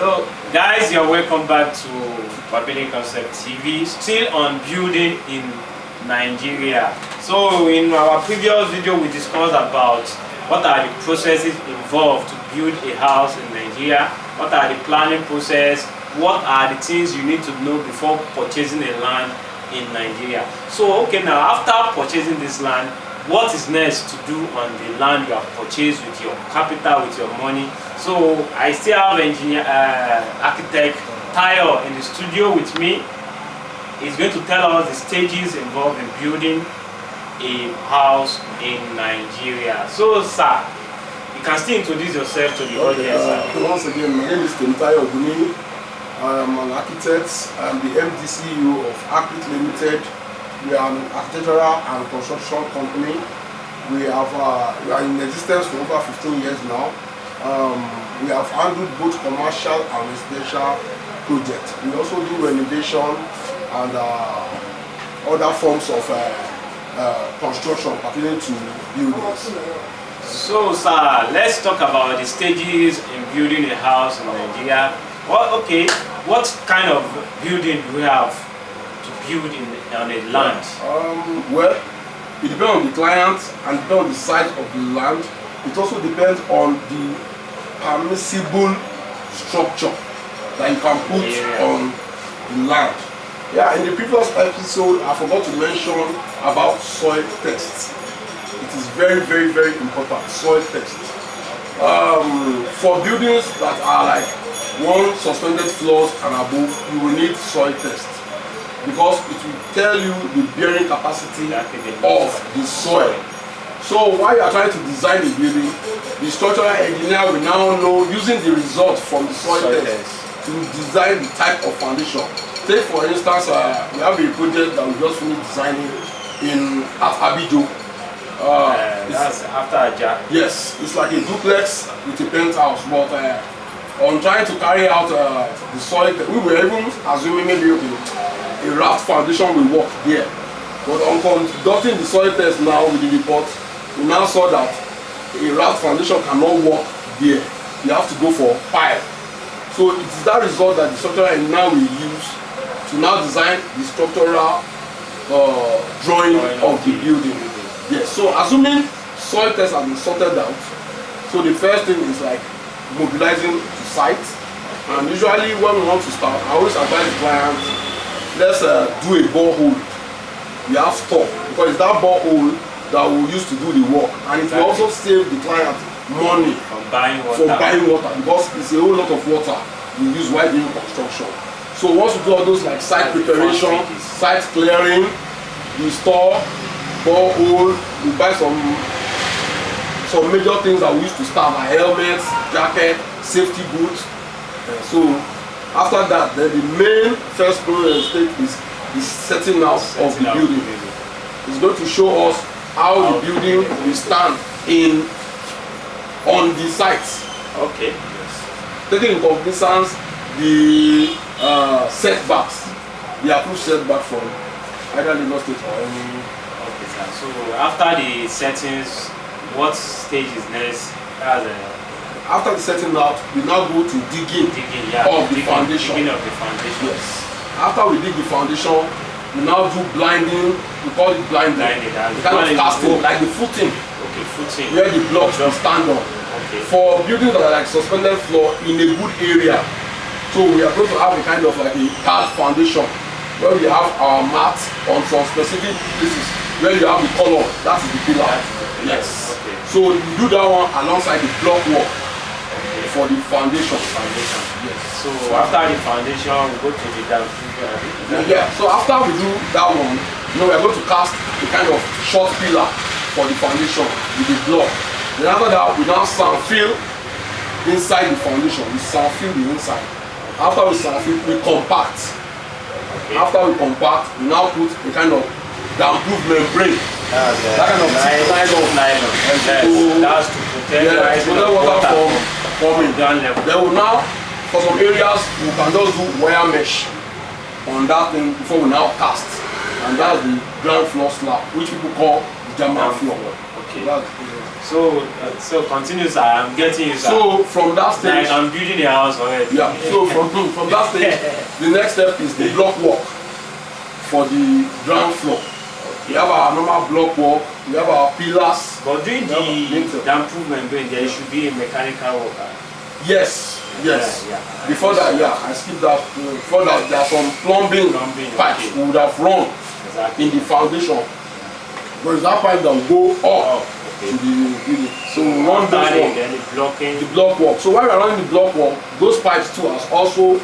So guys, you're welcome back to wahbilly Concept TV, still on building in Nigeria. So in our previous video we discussed about what are the processes involved to build a house in Nigeria, what are the planning process, what are the things you need to know before purchasing a land in Nigeria. So okay, now after purchasing this land, what is next to do on the land you have purchased with your capital, with your money? So I still have architect Tayo in the studio with me. He's going to tell us the stages involved in building a house in Nigeria. So sir, you can still introduce yourself to the audience. Once again, my name is Tayo. I am an architect. I am the MD CEO of Architect Limited. We are an architectural and construction company. We are in existence for over 15 years now. We have handled both commercial and residential projects. We also do renovation and other forms of construction pertaining to buildings. So sir, let's talk about the stages in building a house in Nigeria. What kind of building do we have to build on a land? Well, it depends on the client and depends on the size of the land. It also depends on the permissible structure that you can put on the land. Yeah, in the previous episode, I forgot to mention about soil tests. It is very, very, very important, soil tests. For buildings that are like one suspended floors and above, you will need soil tests, because it will tell you the bearing capacity of the soil. So while you are trying to design the building, the structural engineer will now know, using the result from the soil test, to design the type of foundation. Take for instance, we have a project that we just finished designing at Abijo. That's after Aja. Yes, it's like a duplex with a penthouse, but on trying to carry out the soil test, we were even assuming maybe a raft foundation will work there. But on conducting the soil test now with the report, we now saw that a raft foundation cannot work there. You have to go for pile. So it is that result that the structural engineer will use to now design the structural drawing of the building. Yes. So assuming soil test has been sorted out, so the first thing is like mobilizing to site. And usually when we want to start, I always advise the client, let's do a borehole. We have stock, because it's that borehole that we use to do the work, and it will also save the client money from buying water, because it's a whole lot of water we use while doing construction. So once we do all those like site preparation, site clearing, we store borehole, we buy some major things that we used to start, like helmets, jacket, safety boots. So after that, then the main first stage is setting out of the building. It's going to show us how the building will stand on the site. Okay. Yes. Taking in cognizance the setbacks, the approved setback from either Lagos State or any. Okay, sir. So after the settings, what stage is next? After the setting out, we now go to digging of the foundation. Yes. After we dig the foundation, we now do blinding. We call it blinding. The kind of casting, like the footing. Okay, footing. Where the blocks will stand on. Okay. For buildings that are like suspended floor in a good area, so we are going to have a kind of like a hard foundation where we have our mat on some specific places where you have the column. That is the pillar. Yes. Okay. So you do that one alongside the block work for the foundation. Yes. So after the foundation, we go to the dam. Yeah. So after we do that one, we are going to cast a kind of short pillar for the foundation with the block. Then after that, we now sand fill inside the foundation. We sand fill the inside. After we sand fill, we compact. Okay. After we compact, we now put a kind of damp-proof membrane. That kind of nylon. That's to protect water from ground level. Then we now, for some areas, we can just do wire mesh on that thing before we now cast. And that's the ground floor slab, which people call the German floor. Okay. So continue, sir. I'm getting you, sir. So from that stage, like I'm building a house already. yeah. So from that stage, the next step is the block work for the ground floor. We have our normal block work. We have our pillars. But during the improvement, there should be a mechanical worker. Yes. Yes. Yeah. Before that, yeah, I skipped that. Before that, there are some plumbing pipes we would have run in the foundation. There is that pipe that will go up to the building. So we run those work. The block work. So while we are running the block work, those pipes too has also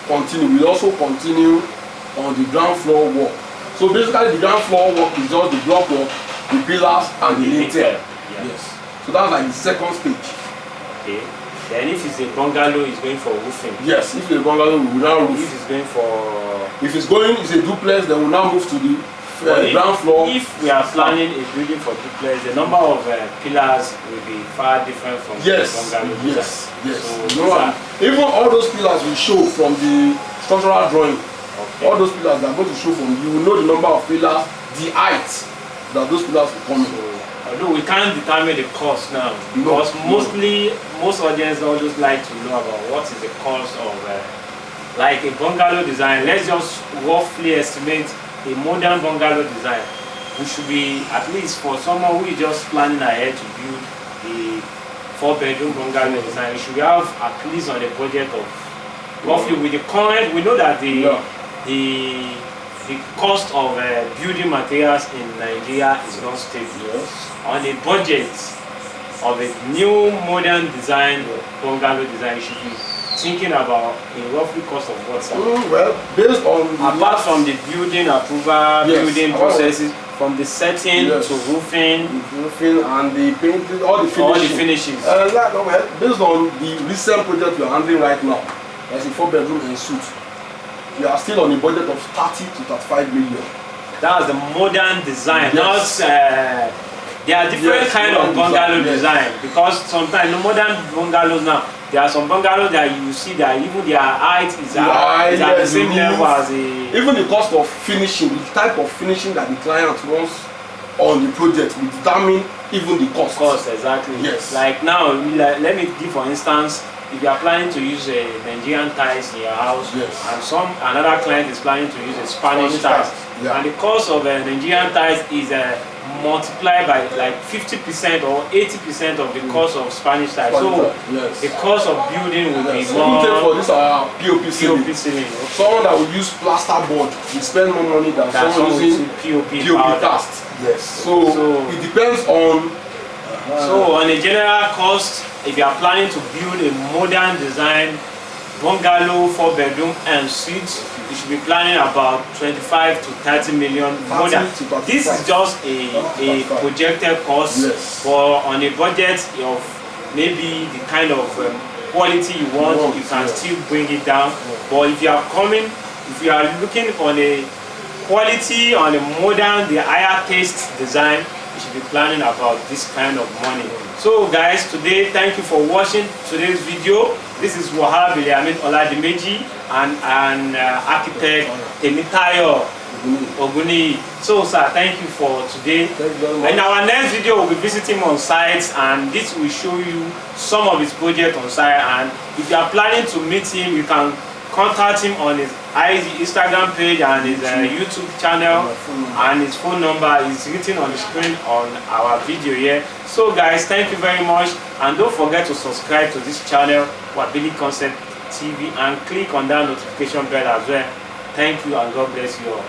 continue. We also continue on the ground floor work. So basically, the ground floor work is just the block work, the pillars, and the lintel. Yes. So that's like the second stage. Okay. Then if it's a bungalow, it's going for roofing. Yes, if it's a bungalow, we will now roof. If it's going for... If it's a duplex, then we'll now move to the ground floor. If we are planning a building for duplex, the number of pillars will be far different from the bungalow. Yes. So even all those pillars will show from the structural drawing. Okay. All those pillars that are going to show from you will know the number of pillars, the height that those pillars will come in. Although we can't determine the cost now, because most audience always like to know about what is the cost of like a bungalow design. Let's just roughly estimate a modern bungalow design. We should be, at least for someone who is just planning ahead to build a 4-bedroom bungalow design, we should have at least on a budget of roughly, with the current, we know that the cost of building materials in Nigeria is not stable. Yes. On a budget of a new modern design bungalow design, you should be thinking about a roughly cost of what? Well, based on apart from the building approval, building processes, from the setting to roofing, and the painting, all the finishes. Based on the recent project we are handling right now, as a 4-bedroom en suite, we are still on a budget of 30 to 35 million. That's the modern design. Yes. Not there are different kind of bungalow design, because sometimes the modern bungalows now, there are some bungalows that you see that even their height is at the same level as a... Even the cost of finishing, the type of finishing that the client wants on the project will determine even the cost. Exactly. Yes. Like now, let me give for instance, if you are planning to use a Nigerian tiles in your house, and another client is planning to use a Spanish tiles, and the cost of Nigerian tiles is multiplied by like 50% or 80% of the cost of Spanish tiles. So the cost of building will be more. For this POP ceiling. Someone that will use plaster board will spend more money than someone using POP cast. Yes. So it depends on. So on a general cost, if you are planning to build a modern design bungalow 4-bedroom and suite, you should be planning about 25 to 30 million. This is just a projected cost, but on a budget of maybe the kind of quality you want, you can still bring it down. But if you are looking on a quality, on a modern, the higher taste design, you should be planning about this kind of money. So guys, today, thank you for watching today's video. This is wahbilly, Oladimeji, and architect Temitayo Oguni. So sir, thank you for today. In our next video, we'll be visiting on site, and this will show you some of his projects on site. And if you are planning to meet him, you can contact him on his Instagram page and his YouTube channel, and his phone number is written on the screen on our video here. So guys, thank you very much, and don't forget to subscribe to this channel, wahbilly Concept TV, and click on that notification bell as well. Thank you, and God bless you all.